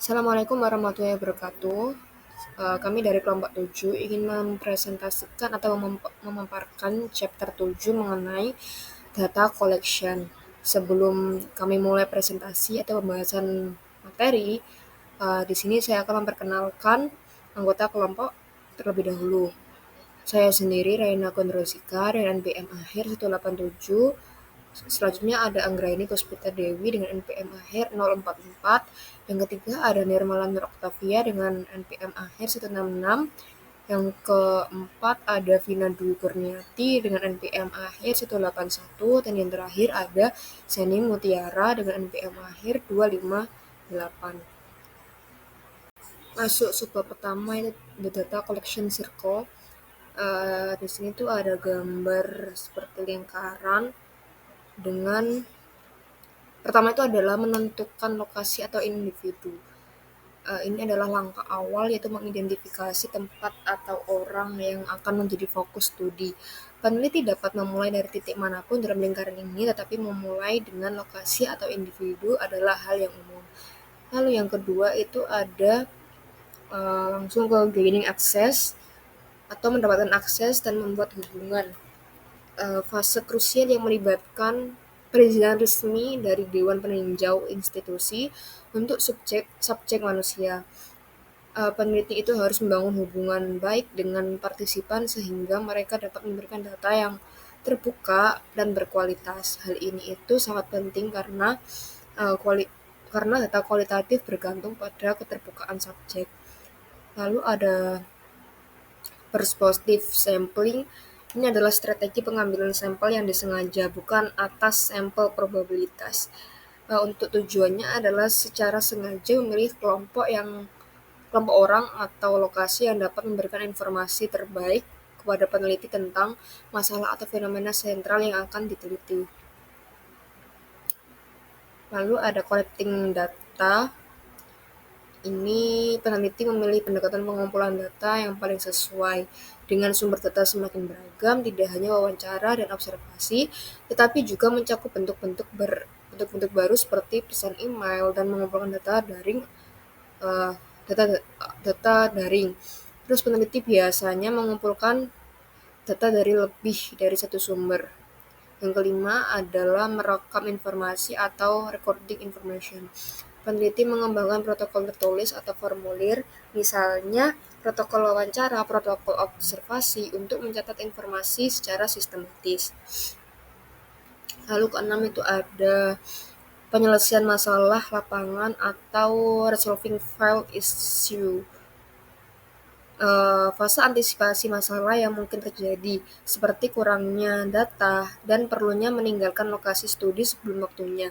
Assalamualaikum warahmatullahi wabarakatuh. Kami dari kelompok 7 ingin mempresentasikan atau memaparkan chapter 7 mengenai data collection. Sebelum kami mulai presentasi atau pembahasan materi, di sini saya akan memperkenalkan anggota kelompok terlebih dahulu. Saya sendiri Raina Kondrosika dari NPM akhir 187. Selanjutnya ada Anggraini Puspita Dewi dengan NPM akhir 044. Yang ketiga ada Nirmala Nur Octavia dengan NPM akhir 166. Yang keempat ada Vina Dwi Kurniati dengan NPM akhir 181. Dan yang terakhir ada Seni Mutiara dengan NPM akhir 258. Masuk subbab pertama itu the data collection circle. Di sini tuh ada gambar seperti lingkaran dengan pertama itu adalah menentukan lokasi atau individu. Ini adalah langkah awal yaitu mengidentifikasi tempat atau orang yang akan menjadi fokus studi. Peneliti dapat memulai dari titik manapun dalam lingkaran ini, tetapi memulai dengan lokasi atau individu adalah hal yang umum. Lalu yang kedua itu ada langsung ke gaining access atau mendapatkan akses dan membuat hubungan. Fase krusial yang melibatkan perizinan resmi dari Dewan Peninjau Institusi untuk subjek manusia. Peneliti itu harus membangun hubungan baik dengan partisipan sehingga mereka dapat memberikan data yang terbuka dan berkualitas. Hal ini itu sangat penting karena data kualitatif bergantung pada keterbukaan subjek. Lalu ada perspective sampling. Ini adalah strategi pengambilan sampel yang disengaja, bukan atas sampel probabilitas. Untuk tujuannya adalah secara sengaja memilih kelompok orang atau lokasi yang dapat memberikan informasi terbaik kepada peneliti tentang masalah atau fenomena sentral yang akan diteliti. Lalu ada collecting data. Ini peneliti memilih pendekatan pengumpulan data yang paling sesuai. Dengan sumber data semakin beragam, tidak hanya wawancara dan observasi, tetapi juga mencakup bentuk-bentuk baru seperti pesan email dan mengumpulkan data daring. Uh, data daring. Terus peneliti biasanya mengumpulkan data dari lebih dari satu sumber. Yang kelima adalah merekam informasi atau recording information. Peneliti mengembangkan protokol tertulis atau formulir, misalnya protokol wawancara, protokol observasi untuk mencatat informasi secara sistematis. Lalu keenam itu ada penyelesaian masalah lapangan atau resolving file issue. Fase antisipasi masalah yang mungkin terjadi, seperti kurangnya data dan perlunya meninggalkan lokasi studi sebelum waktunya,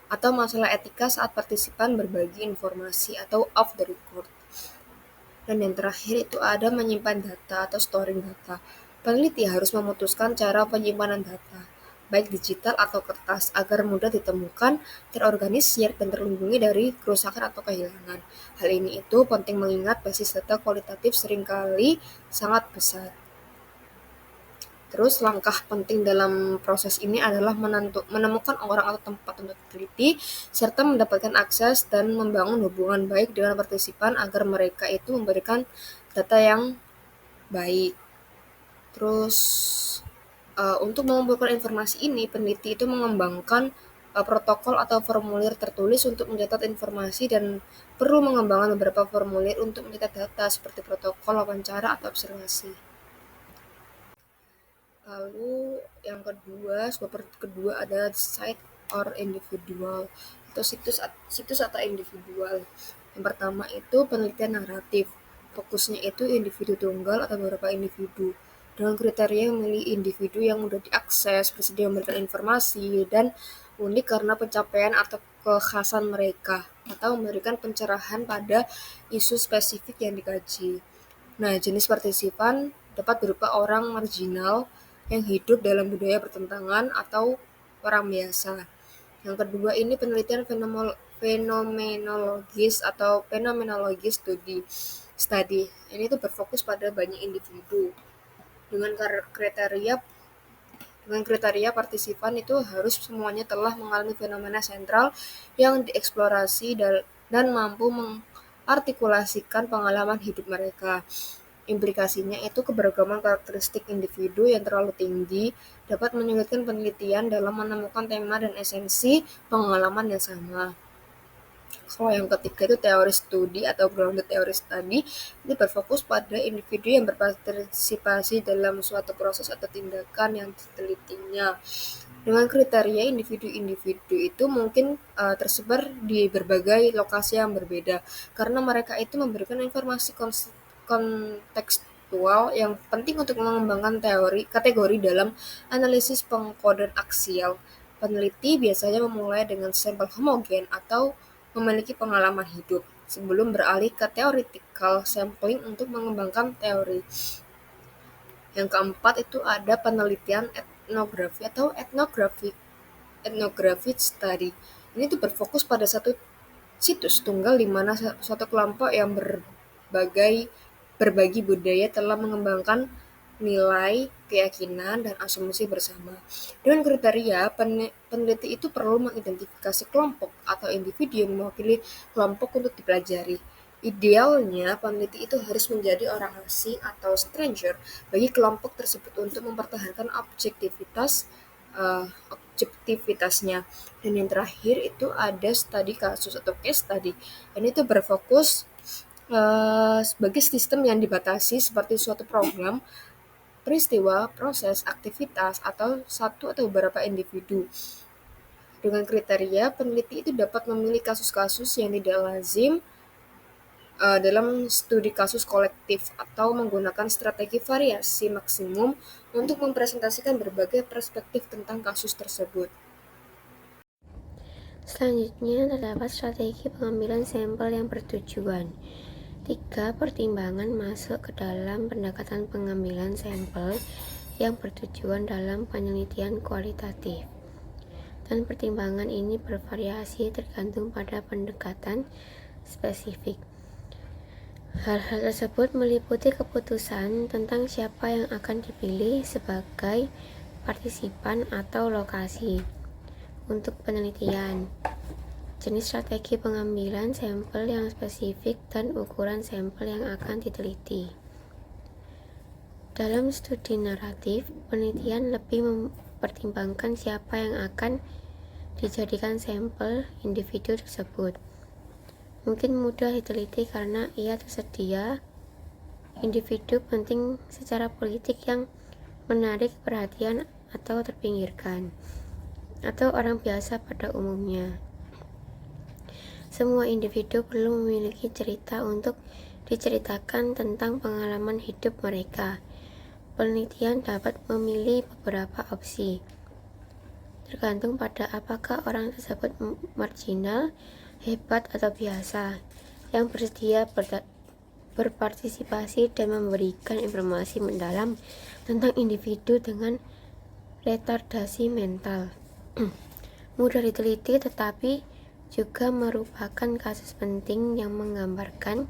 atau masalah etika saat partisipan berbagi informasi atau off the record. Dan yang terakhir itu ada menyimpan data atau storing data. Peneliti harus memutuskan cara penyimpanan data, baik digital atau kertas, agar mudah ditemukan, terorganisir, dan terlindungi dari kerusakan atau kehilangan. Hal ini itu penting mengingat basis data kualitatif seringkali sangat besar. Terus langkah penting dalam proses ini adalah menemukan orang atau tempat untuk diteliti, serta mendapatkan akses dan membangun hubungan baik dengan partisipan agar mereka itu memberikan data yang baik. Terus untuk mengumpulkan informasi ini, peneliti itu mengembangkan protokol atau formulir tertulis untuk mencatat informasi dan perlu mengembangkan beberapa formulir untuk mencatat data seperti protokol wawancara atau observasi. Lalu yang kedua ada site or individual atau situs atau individual. Yang pertama itu penelitian naratif. Fokusnya itu individu tunggal atau beberapa individu. Dengan kriteria memilih individu yang mudah diakses, bersedia memberikan informasi, dan unik karena pencapaian atau kekhasan mereka, atau memberikan pencerahan pada isu spesifik yang dikaji. Nah, jenis partisipan dapat berupa orang marginal yang hidup dalam budaya bertentangan atau orang biasa. Yang kedua ini penelitian fenomenologis atau fenomenologi study. Ini tuh berfokus pada banyak individu dengan kriteria partisipan itu harus semuanya telah mengalami fenomena sentral yang dieksplorasi dan mampu mengartikulasikan pengalaman hidup mereka. Implikasinya itu keberagaman karakteristik individu yang terlalu tinggi dapat menyulitkan penelitian dalam menemukan tema dan esensi pengalaman yang sama. Kalau yang ketiga itu teori studi atau grounded theory study, ini berfokus pada individu yang berpartisipasi dalam suatu proses atau tindakan yang ditelitinya. Dengan kriteria individu-individu itu mungkin tersebar di berbagai lokasi yang berbeda, karena mereka itu memberikan informasi kontekstual yang penting untuk mengembangkan teori kategori dalam analisis pengkodean aksial. Peneliti biasanya memulai dengan sampel homogen atau memiliki pengalaman hidup sebelum beralih ke theoretical sampling untuk mengembangkan teori. Yang keempat itu ada penelitian etnografi atau ethnographic study. Ini tuh berfokus pada satu situs tunggal di mana suatu kelompok yang berbagi budaya telah mengembangkan nilai, keyakinan, dan asumsi bersama. Dengan kriteria, peneliti itu perlu mengidentifikasi kelompok atau individu yang mewakili kelompok untuk dipelajari. Idealnya, peneliti itu harus menjadi orang asing atau stranger bagi kelompok tersebut untuk mempertahankan objektivitasnya. Dan yang terakhir itu ada studi kasus atau case study. Ini itu berfokus sebagai sistem yang dibatasi seperti suatu program, peristiwa, proses, aktivitas, atau satu atau beberapa individu. Dengan kriteria, peneliti itu dapat memilih kasus-kasus yang tidak lazim dalam studi kasus kolektif atau menggunakan strategi variasi maksimum untuk mempresentasikan berbagai perspektif tentang kasus tersebut. Selanjutnya terdapat strategi pengambilan sampel yang bertujuan. 3 pertimbangan masuk ke dalam pendekatan pengambilan sampel yang bertujuan dalam penelitian kualitatif. Dan pertimbangan ini bervariasi tergantung pada pendekatan spesifik. Hal-hal tersebut meliputi keputusan tentang siapa yang akan dipilih sebagai partisipan atau lokasi untuk penelitian, jenis strategi pengambilan sampel yang spesifik, dan ukuran sampel yang akan diteliti. Dalam studi naratif, penelitian lebih mempertimbangkan siapa yang akan dijadikan sampel individu tersebut. Mungkin mudah diteliti karena ia tersedia individu penting secara politik yang menarik perhatian atau terpinggirkan, atau orang biasa pada umumnya. Semua individu perlu memiliki cerita untuk diceritakan tentang pengalaman hidup mereka. Penelitian dapat memilih beberapa opsi, tergantung pada apakah orang tersebut marginal, hebat, atau biasa, yang bersedia berpartisipasi dan memberikan informasi mendalam tentang individu dengan retardasi mental. Mudah diteliti tetapi juga merupakan kasus penting yang menggambarkan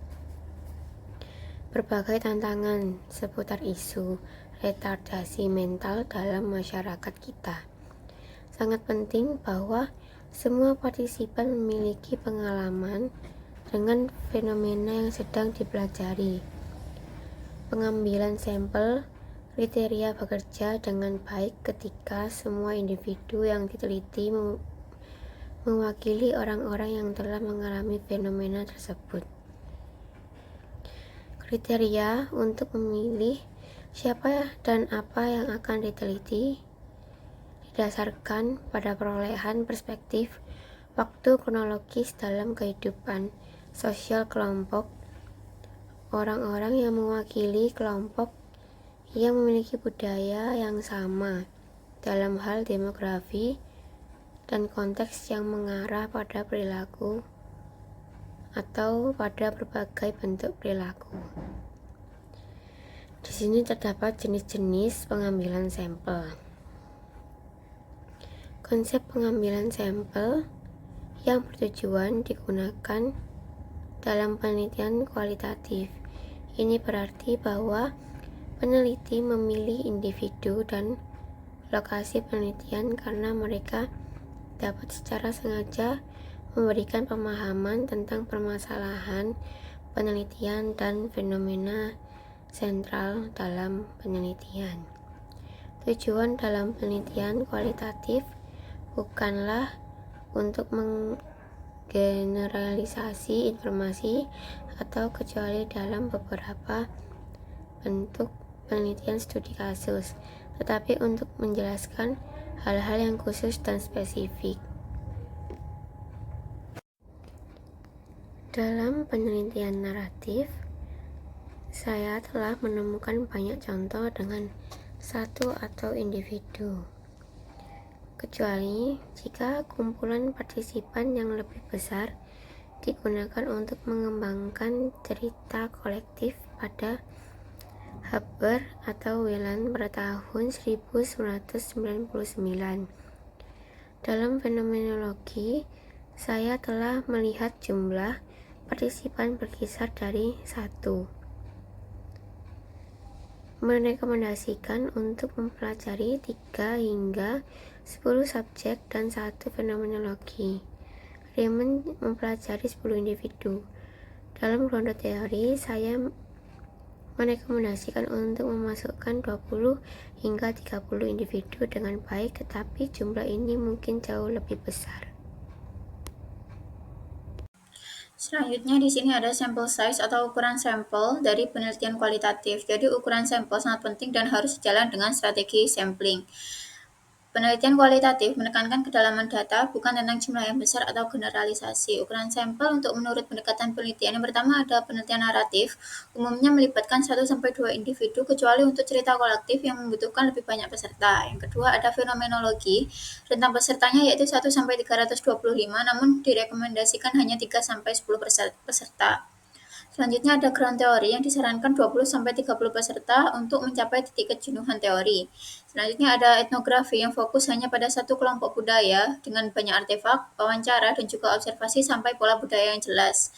berbagai tantangan seputar isu retardasi mental dalam masyarakat kita. Sangat penting bahwa semua partisipan memiliki pengalaman dengan fenomena yang sedang dipelajari. Pengambilan sampel kriteria bekerja dengan baik ketika semua individu yang diteliti mewakili orang-orang yang telah mengalami fenomena tersebut. Kriteria untuk memilih siapa dan apa yang akan diteliti didasarkan pada perolehan perspektif waktu kronologis dalam kehidupan sosial kelompok, orang-orang yang mewakili kelompok yang memiliki budaya yang sama dalam hal demografi, dan konteks yang mengarah pada perilaku atau pada berbagai bentuk perilaku. Di sini terdapat jenis-jenis pengambilan sampel. Konsep pengambilan sampel yang bertujuan digunakan dalam penelitian kualitatif. Ini berarti bahwa peneliti memilih individu dan lokasi penelitian karena mereka dapat secara sengaja memberikan pemahaman tentang permasalahan, penelitian, dan fenomena sentral dalam penelitian. Tujuan dalam penelitian kualitatif bukanlah untuk menggeneralisasi informasi atau kecuali dalam beberapa bentuk penelitian studi kasus, tetapi untuk menjelaskan hal-hal yang khusus dan spesifik. Dalam penelitian naratif, saya telah menemukan banyak contoh dengan satu atau individu, kecuali jika kumpulan partisipan yang lebih besar digunakan untuk mengembangkan cerita kolektif pada Haber atau Whelan pada tahun 1999. Dalam fenomenologi, saya telah melihat jumlah partisipan berkisar dari 1. Merekomendasikan untuk mempelajari 3 hingga 10 subjek dan 1 fenomenologi. Raymond mempelajari 10 individu. Dalam ronde teori, saya merekomendasikan untuk memasukkan 20 hingga 30 individu dengan baik, tetapi jumlah ini mungkin jauh lebih besar. Selanjutnya di sini ada sample size atau ukuran sampel dari penelitian kualitatif. Jadi ukuran sampel sangat penting dan harus sejalan dengan strategi sampling. Penelitian kualitatif menekankan kedalaman data, bukan tentang jumlah yang besar atau generalisasi. Ukuran sampel untuk menurut pendekatan penelitian yang pertama ada penelitian naratif, umumnya melibatkan 1-2 individu, kecuali untuk cerita kolektif yang membutuhkan lebih banyak peserta. Yang kedua ada fenomenologi, rentang pesertanya yaitu 1-325, namun direkomendasikan hanya 3-10 peserta. Selanjutnya ada ground teori yang disarankan 20-30 peserta untuk mencapai titik kejenuhan teori. Selanjutnya ada etnografi yang fokus hanya pada satu kelompok budaya dengan banyak artefak, wawancara, dan juga observasi sampai pola budaya yang jelas.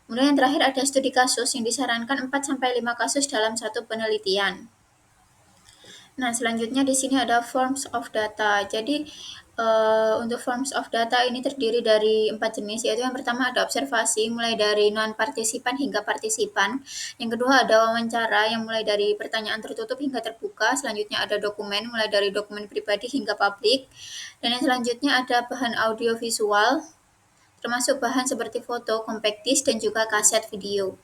Kemudian yang terakhir ada studi kasus yang disarankan 4-5 kasus dalam satu penelitian. Nah, selanjutnya di sini ada forms of data. Jadi, untuk forms of data ini terdiri dari 4 jenis, yaitu yang pertama ada observasi, mulai dari non-partisipan hingga partisipan. Yang kedua ada wawancara, yang mulai dari pertanyaan tertutup hingga terbuka. Selanjutnya ada dokumen, mulai dari dokumen pribadi hingga publik. Dan yang selanjutnya ada bahan audiovisual, termasuk bahan seperti foto, compact disc, dan juga kaset video.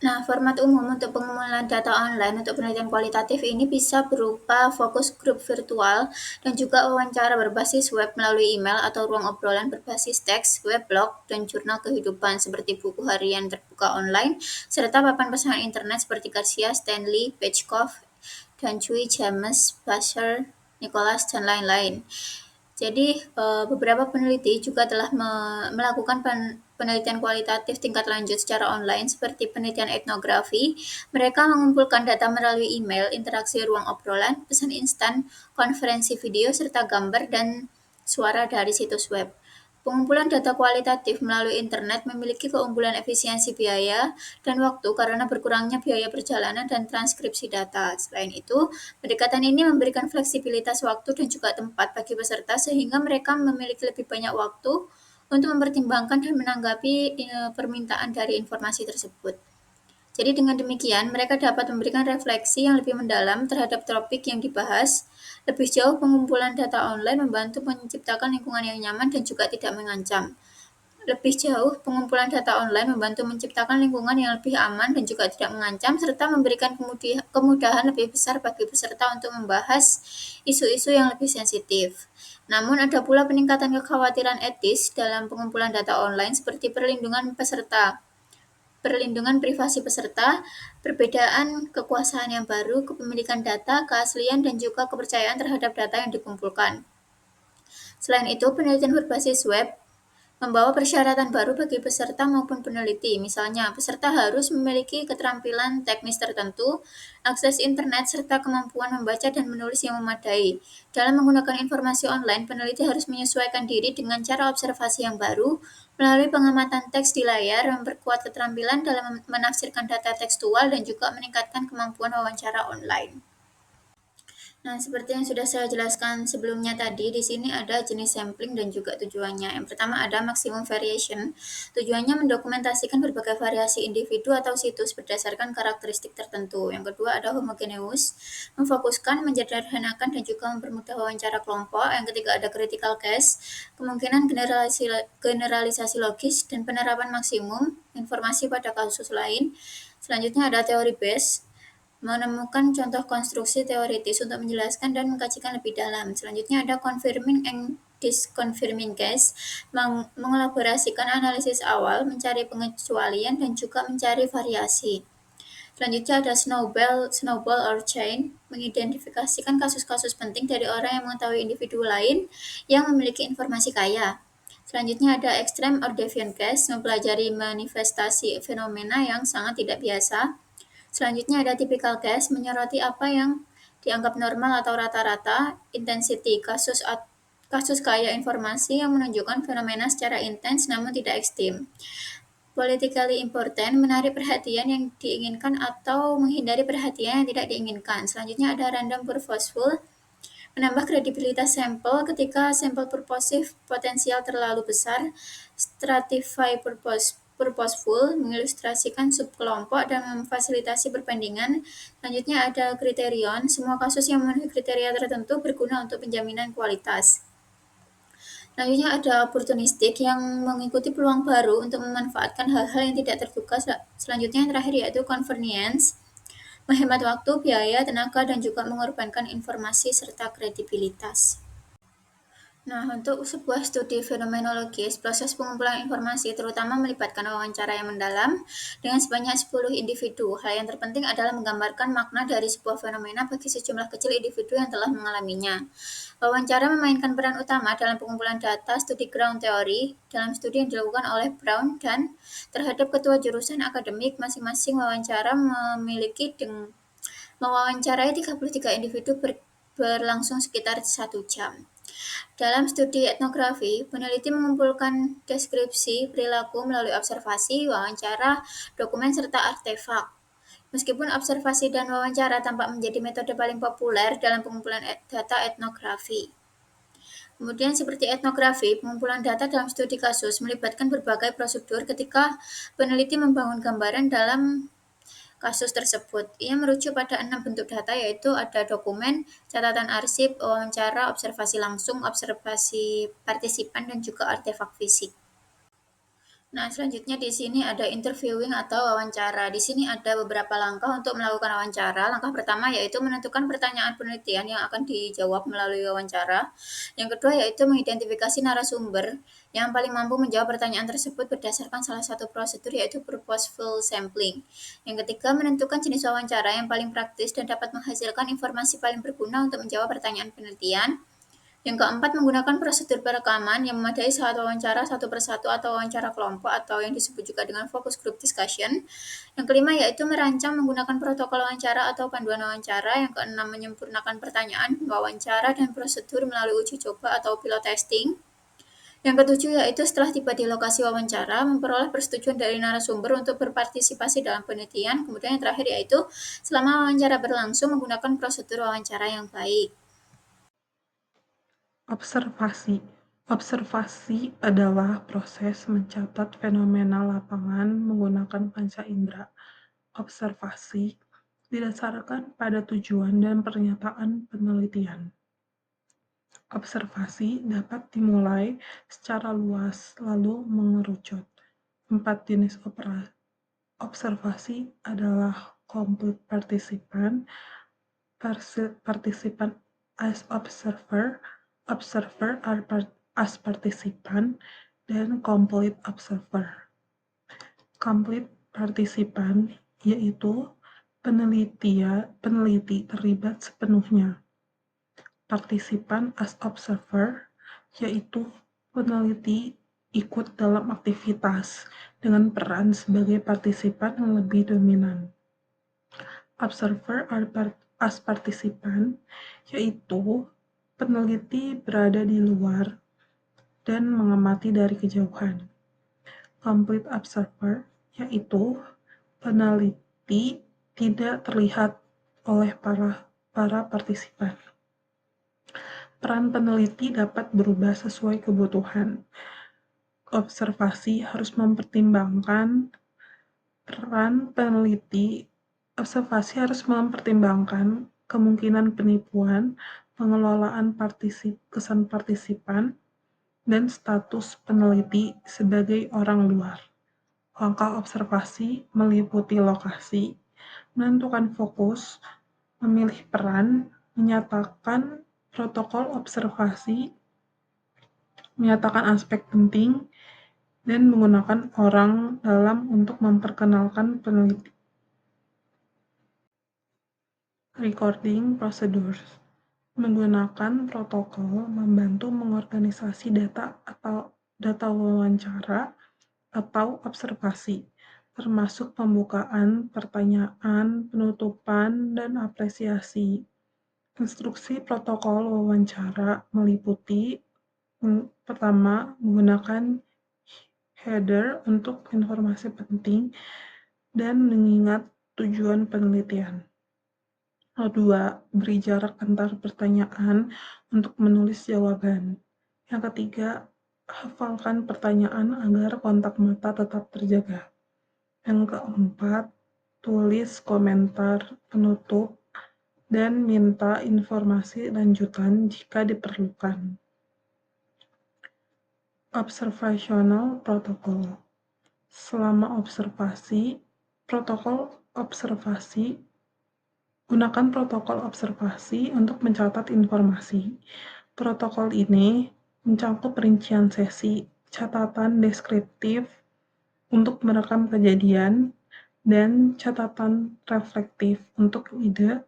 Nah, format umum untuk pengumpulan data online untuk penelitian kualitatif ini bisa berupa fokus grup virtual dan juga wawancara berbasis web melalui email atau ruang obrolan berbasis teks, weblog, dan jurnal kehidupan seperti buku harian terbuka online, serta papan pesanan internet seperti Garcia, Stanley, Pechkov, dan Cui, James, Basher, Nicholas, dan lain-lain. Jadi, beberapa peneliti juga telah melakukan penelitian kualitatif tingkat lanjut secara online seperti penelitian etnografi. Mereka mengumpulkan data melalui email, interaksi ruang obrolan, pesan instan, konferensi video, serta gambar dan suara dari situs web. Pengumpulan data kualitatif melalui internet memiliki keunggulan efisiensi biaya dan waktu karena berkurangnya biaya perjalanan dan transkripsi data. Selain itu, pendekatan ini memberikan fleksibilitas waktu dan juga tempat bagi peserta sehingga mereka memiliki lebih banyak waktu untuk mempertimbangkan dan menanggapi permintaan dari informasi tersebut. Jadi dengan demikian, mereka dapat memberikan refleksi yang lebih mendalam terhadap topik yang dibahas. Lebih jauh, pengumpulan data online membantu menciptakan lingkungan yang nyaman dan juga tidak mengancam. Lebih jauh, pengumpulan data online membantu menciptakan lingkungan yang lebih aman dan juga tidak mengancam, serta memberikan kemudahan lebih besar bagi peserta untuk membahas isu-isu yang lebih sensitif. Namun, ada pula peningkatan kekhawatiran etis dalam pengumpulan data online seperti perlindungan privasi peserta, perbedaan kekuasaan yang baru, kepemilikan data, keaslian, dan juga kepercayaan terhadap data yang dikumpulkan. Selain itu, penelitian berbasis web membawa persyaratan baru bagi peserta maupun peneliti. Misalnya, peserta harus memiliki keterampilan teknis tertentu, akses internet, serta kemampuan membaca dan menulis yang memadai. Dalam menggunakan informasi online, peneliti harus menyesuaikan diri dengan cara observasi yang baru, melalui pengamatan teks di layar, memperkuat keterampilan dalam menafsirkan data tekstual, dan juga meningkatkan kemampuan wawancara online. Nah, seperti yang sudah saya jelaskan sebelumnya tadi, di sini ada jenis sampling dan juga tujuannya. Yang pertama ada maximum variation. Tujuannya mendokumentasikan berbagai variasi individu atau situs berdasarkan karakteristik tertentu. Yang kedua ada homogeneous, memfokuskan, menyederhanakan, dan juga mempermudah wawancara kelompok. Yang ketiga ada critical case, kemungkinan generalisasi logis dan penerapan maksimum informasi pada kasus lain. Selanjutnya ada teori base, menemukan contoh konstruksi teoritis untuk menjelaskan dan mengkajikan lebih dalam. Selanjutnya ada confirming and disconfirming case, mengelaborasikan analisis awal, mencari pengecualian, dan juga mencari variasi. Selanjutnya ada snowball or chain, mengidentifikasikan kasus-kasus penting dari orang yang mengetahui individu lain yang memiliki informasi kaya. Selanjutnya ada extreme or deviant case, mempelajari manifestasi fenomena yang sangat tidak biasa. Selanjutnya ada typical case, menyoroti apa yang dianggap normal atau rata-rata, intensity, kasus kaya informasi yang menunjukkan fenomena secara intens namun tidak ekstrim. Politically important, menarik perhatian yang diinginkan atau menghindari perhatian yang tidak diinginkan. Selanjutnya ada random purposeful, menambah kredibilitas sampel ketika sampel purposive potensial terlalu besar. Stratify purposeful, mengilustrasikan subkelompok dan memfasilitasi perbandingan. Selanjutnya ada kriterion, semua kasus yang memenuhi kriteria tertentu berguna untuk penjaminan kualitas. Selanjutnya ada opportunistic yang mengikuti peluang baru untuk memanfaatkan hal-hal yang tidak terduga. Selanjutnya yang terakhir yaitu convenience, menghemat waktu, biaya, tenaga, dan juga mengorbankan informasi serta kredibilitas. Nah, untuk sebuah studi fenomenologis, proses pengumpulan informasi terutama melibatkan wawancara yang mendalam dengan sebanyak 10 individu. Hal yang terpenting adalah menggambarkan makna dari sebuah fenomena bagi sejumlah kecil individu yang telah mengalaminya. Wawancara memainkan peran utama dalam pengumpulan data studi ground theory dalam studi yang dilakukan oleh Brown dan terhadap ketua jurusan akademik masing-masing. Wawancara mewawancarai 33 individu berlangsung sekitar 1 jam. Dalam studi etnografi, peneliti mengumpulkan deskripsi perilaku melalui observasi, wawancara, dokumen, serta artefak. Meskipun observasi dan wawancara tampak menjadi metode paling populer dalam pengumpulan data etnografi. Kemudian seperti etnografi, pengumpulan data dalam studi kasus melibatkan berbagai prosedur ketika peneliti membangun gambaran dalam kasus tersebut. Ia merujuk pada 6 bentuk data yaitu ada dokumen, catatan arsip, wawancara, observasi langsung, observasi partisipan, dan juga artefak fisik. Nah, selanjutnya di sini ada interviewing atau wawancara. Di sini ada beberapa langkah untuk melakukan wawancara. Langkah pertama yaitu menentukan pertanyaan penelitian yang akan dijawab melalui wawancara. Yang kedua yaitu mengidentifikasi narasumber yang paling mampu menjawab pertanyaan tersebut berdasarkan salah satu prosedur yaitu purposeful sampling. Yang ketiga, menentukan jenis wawancara yang paling praktis dan dapat menghasilkan informasi paling berguna untuk menjawab pertanyaan penelitian. Yang keempat, menggunakan prosedur perekaman yang memadai saat wawancara satu persatu atau wawancara kelompok atau yang disebut juga dengan focus group discussion. Yang kelima yaitu merancang menggunakan protokol wawancara atau panduan wawancara. Yang keenam, menyempurnakan pertanyaan, wawancara, dan prosedur melalui uji coba atau pilot testing. Yang ketujuh yaitu setelah tiba di lokasi wawancara, memperoleh persetujuan dari narasumber untuk berpartisipasi dalam penelitian. Kemudian yang terakhir yaitu selama wawancara berlangsung menggunakan prosedur wawancara yang baik. Observasi. Observasi adalah proses mencatat fenomena lapangan menggunakan panca indera. Observasi didasarkan pada tujuan dan pernyataan penelitian. Observasi dapat dimulai secara luas lalu mengerucut. 4 jenis observasi adalah complete participant, participant as observer, observer as participant, dan complete observer. Complete participant yaitu peneliti terlibat sepenuhnya. Partisipan as observer yaitu peneliti ikut dalam aktivitas dengan peran sebagai partisipan yang lebih dominan. Observer as participant yaitu peneliti berada di luar dan mengamati dari kejauhan. Complete observer yaitu peneliti tidak terlihat oleh para partisipan. Peran peneliti dapat berubah sesuai kebutuhan. Observasi harus mempertimbangkan kemungkinan penipuan, pengelolaan kesan partisipan, dan status peneliti sebagai orang luar. Langkah observasi meliputi lokasi, menentukan fokus, memilih peran, menyatakan protokol observasi, menyatakan aspek penting, dan menggunakan orang dalam untuk memperkenalkan peneliti. Recording procedures menggunakan protokol membantu mengorganisasi data wawancara atau observasi, termasuk pembukaan, pertanyaan, penutupan, dan apresiasi. Instruksi protokol wawancara meliputi pertama, menggunakan header untuk informasi penting dan mengingat tujuan penelitian. Kedua, beri jarak antar pertanyaan untuk menulis jawaban. Yang ketiga, hafalkan pertanyaan agar kontak mata tetap terjaga. Yang keempat, tulis komentar penutup dan minta informasi lanjutan jika diperlukan. Observational Protocol. Selama gunakan protokol observasi untuk mencatat informasi. Protokol ini mencakup rincian sesi, catatan deskriptif untuk merekam kejadian, dan catatan reflektif untuk ide,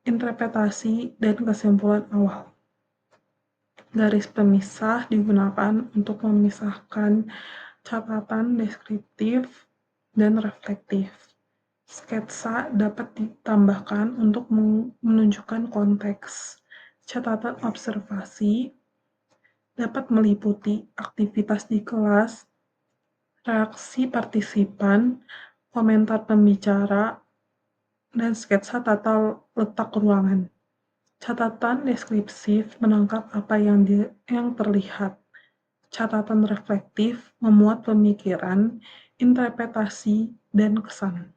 interpretasi, dan kesimpulan awal. Garis pemisah digunakan untuk memisahkan catatan deskriptif dan reflektif. Sketsa dapat ditambahkan untuk menunjukkan konteks. Catatan observasi dapat meliputi aktivitas di kelas, reaksi partisipan, komentar pembicara, dan sketsa tata letak ruangan. Catatan deskriptif menangkap apa yang terlihat. Catatan reflektif memuat pemikiran, interpretasi, dan kesan.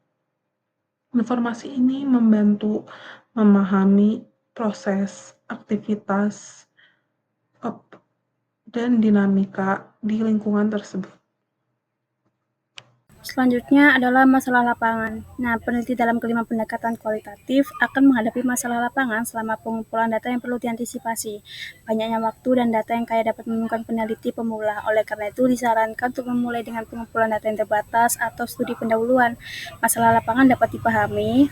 Informasi ini membantu memahami proses, aktivitas, dan dinamika di lingkungan tersebut. Selanjutnya adalah masalah lapangan. Nah, peneliti dalam kelima pendekatan kualitatif akan menghadapi masalah lapangan selama pengumpulan data yang perlu diantisipasi. Banyaknya waktu dan data yang kaya dapat membingungkan peneliti pemula. Oleh karena itu, disarankan untuk memulai dengan pengumpulan data yang terbatas atau studi pendahuluan. Masalah lapangan dapat dipahami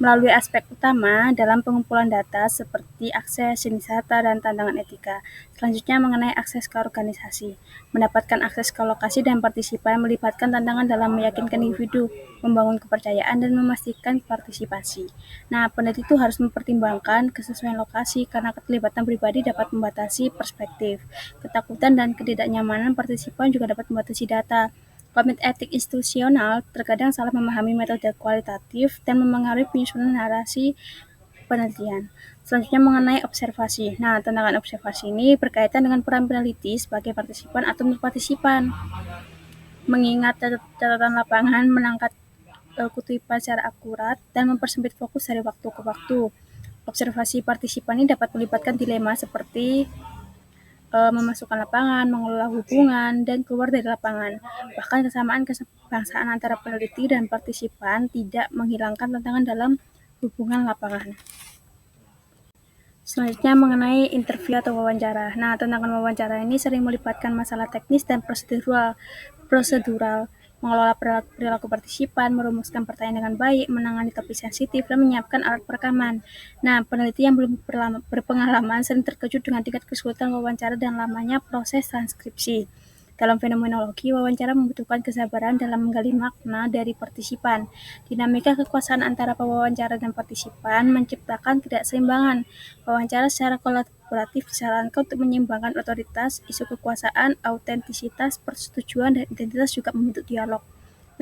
melalui aspek utama dalam pengumpulan data seperti akses, jenis data, dan tantangan etika. Selanjutnya mengenai akses ke organisasi. Mendapatkan akses ke lokasi dan partisipan melibatkan tantangan dalam meyakinkan individu, membangun kepercayaan, dan memastikan partisipasi. Nah, peneliti itu harus mempertimbangkan kesesuaian lokasi karena keterlibatan pribadi dapat membatasi perspektif. Ketakutan dan ketidaknyamanan partisipan juga dapat membatasi data. Komite etik institusional terkadang salah memahami metode kualitatif dan memengaruhi penyusunan narasi penelitian. Selanjutnya mengenai observasi. Nah, tantangan observasi ini berkaitan dengan peran peneliti sebagai partisipan atau partisipan. Mengingat catatan lapangan, menangkap kutipan secara akurat, dan mempersempit fokus dari waktu ke waktu. Observasi partisipan ini dapat melibatkan dilema seperti memasukkan lapangan, mengelola hubungan, dan keluar dari lapangan. Bahkan kesamaan kebangsaan antara peneliti dan partisipan tidak menghilangkan tantangan dalam hubungan lapangan. Selanjutnya mengenai interview atau wawancara. Nah, tantangan wawancara ini sering melibatkan masalah teknis dan prosedural, mengelola perilaku partisipan, merumuskan pertanyaan dengan baik, menangani topik sensitif, dan menyiapkan alat perekaman. Nah, peneliti yang belum berpengalaman sering terkejut dengan tingkat kesulitan wawancara dan lamanya proses transkripsi. Dalam fenomenologi, wawancara membutuhkan kesabaran dalam menggali makna dari partisipan. Dinamika kekuasaan antara pewawancara dan partisipan menciptakan ketidakseimbangan. Wawancara secara kolaboratif disarankan untuk menyeimbangkan otoritas, isu kekuasaan, autentisitas, persetujuan, dan identitas juga membentuk dialog.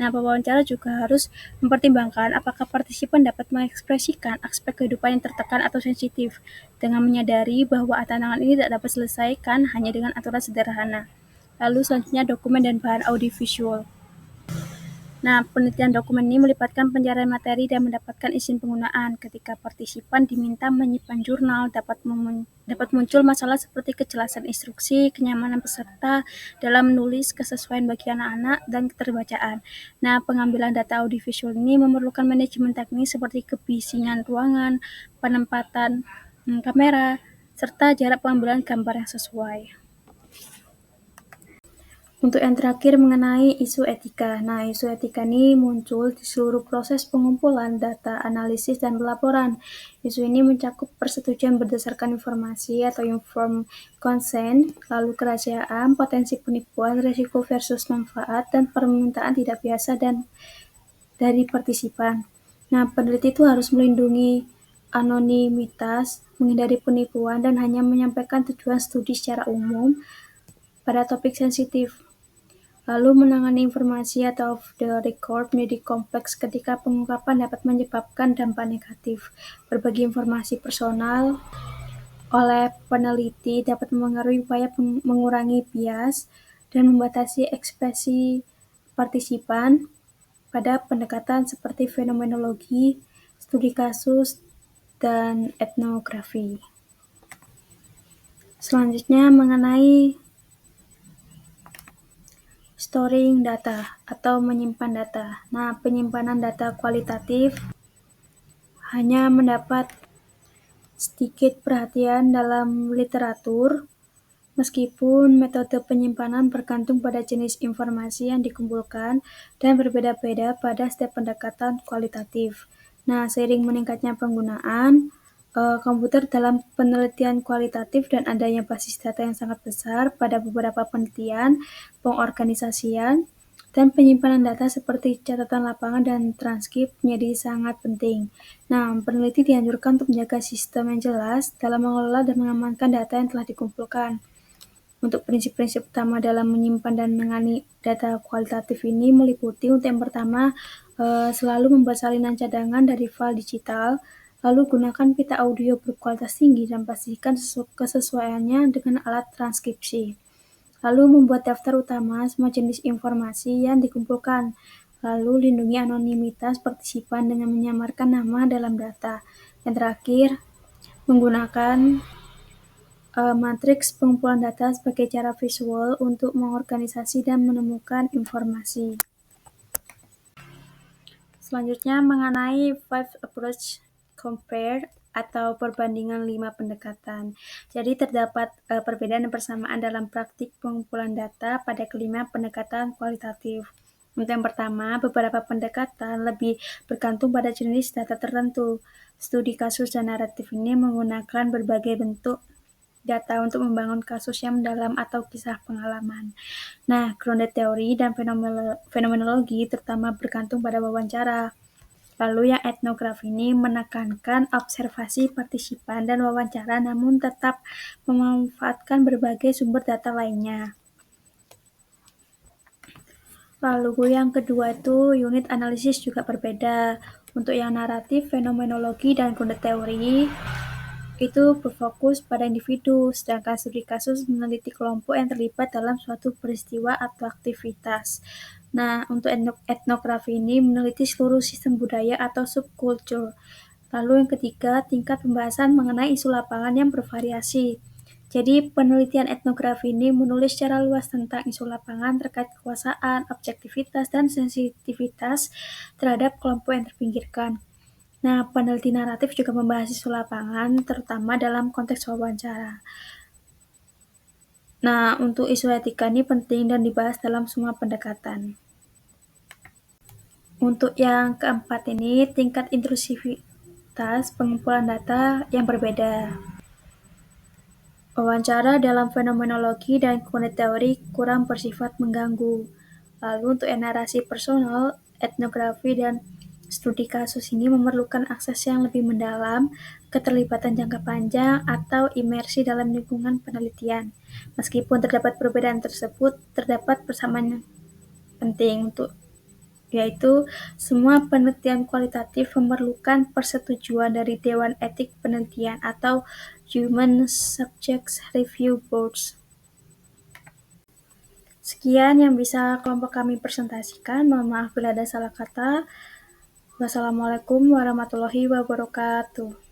Nah, pewawancara juga harus mempertimbangkan apakah partisipan dapat mengekspresikan aspek kehidupan yang tertekan atau sensitif, dengan menyadari bahwa tantangan ini tidak dapat diselesaikan hanya dengan aturan sederhana. Lalu selanjutnya dokumen dan bahan audiovisual. Nah, penelitian dokumen ini melibatkan pencarian materi dan mendapatkan izin penggunaan. Ketika partisipan diminta menyimpan jurnal, dapat muncul masalah seperti kejelasan instruksi, kenyamanan peserta dalam menulis, kesesuaian bagi anak-anak, dan keterbacaan. Nah, pengambilan data audiovisual ini memerlukan manajemen teknis seperti kebisingan ruangan, penempatan kamera, serta jarak pengambilan gambar yang sesuai. Untuk yang terakhir mengenai isu etika. Nah, isu etika ini muncul di seluruh proses pengumpulan data, analisis, dan pelaporan. Isu ini mencakup persetujuan berdasarkan informasi atau informed consent, lalu kerahasiaan, potensi penipuan, risiko versus manfaat, dan permintaan tidak biasa dan dari partisipan. Nah, peneliti itu harus melindungi anonimitas, menghindari penipuan, dan hanya menyampaikan tujuan studi secara umum pada topik sensitif. Lalu menangani informasi atau off the record menjadi kompleks ketika pengungkapan dapat menyebabkan dampak negatif. Berbagi informasi personal oleh peneliti dapat memengaruhi upaya mengurangi bias dan membatasi ekspresi partisipan pada pendekatan seperti fenomenologi, studi kasus, dan etnografi. Selanjutnya mengenai storing data atau menyimpan data. Nah, penyimpanan data kualitatif hanya mendapat sedikit perhatian dalam literatur, meskipun metode penyimpanan bergantung pada jenis informasi yang dikumpulkan dan berbeda-beda pada setiap pendekatan kualitatif. Nah, seiring meningkatnya penggunaan komputer dalam penelitian kualitatif dan adanya basis data yang sangat besar pada beberapa penelitian, pengorganisasian, dan penyimpanan data seperti catatan lapangan dan transkrip menjadi sangat penting. Nah, peneliti dianjurkan untuk menjaga sistem yang jelas dalam mengelola dan mengamankan data yang telah dikumpulkan. Untuk prinsip-prinsip utama dalam menyimpan dan menangani data kualitatif ini meliputi untuk yang pertama, selalu membuat salinan cadangan dari file digital, lalu gunakan pita audio berkualitas tinggi dan pastikan kesesuaiannya dengan alat transkripsi. Lalu membuat daftar utama semua jenis informasi yang dikumpulkan. Lalu lindungi anonimitas partisipan dengan menyamarkan nama dalam data. Yang terakhir, menggunakan matriks pengumpulan data sebagai cara visual untuk mengorganisasi dan menemukan informasi. Selanjutnya mengenai 5 approach compare atau perbandingan 5 pendekatan. Jadi terdapat perbedaan dan persamaan dalam praktik pengumpulan data pada kelima pendekatan kualitatif. Untuk yang pertama, beberapa pendekatan lebih bergantung pada jenis data tertentu. Studi kasus dan naratif ini menggunakan berbagai bentuk data untuk membangun kasus yang mendalam atau kisah pengalaman. Nah, grounded theory dan fenomenologi terutama bergantung pada wawancara. Lalu yang etnografi ini menekankan observasi partisipan dan wawancara namun tetap memanfaatkan berbagai sumber data lainnya. Lalu yang kedua itu unit analisis juga berbeda. Untuk yang naratif, fenomenologi, dan grounded theory itu berfokus pada individu, sedangkan studi kasus meneliti kelompok yang terlibat dalam suatu peristiwa atau aktivitas. Nah, untuk etnografi ini meneliti seluruh sistem budaya atau subkultur. Lalu yang ketiga, tingkat pembahasan mengenai isu lapangan yang bervariasi. Jadi penelitian etnografi ini menulis secara luas tentang isu lapangan terkait kekuasaan, objektivitas, dan sensitivitas terhadap kelompok yang terpinggirkan. Nah, peneliti naratif juga membahas isu lapangan, terutama dalam konteks wawancara. Nah, untuk isu etika ini penting dan dibahas dalam semua pendekatan. Untuk yang keempat ini, tingkat intrusivitas pengumpulan data yang berbeda. Wawancara dalam fenomenologi dan grounded theory kurang bersifat mengganggu. Lalu untuk narasi personal, etnografi, dan studi kasus ini memerlukan akses yang lebih mendalam, keterlibatan jangka panjang, atau imersi dalam lingkungan penelitian. Meskipun terdapat perbedaan tersebut, terdapat persamaan penting untuk yaitu semua penelitian kualitatif memerlukan persetujuan dari Dewan Etik Penelitian atau Human Subjects Review Boards. Sekian yang bisa kelompok kami presentasikan. Mohon maaf bila ada salah kata. Wassalamualaikum warahmatullahi wabarakatuh.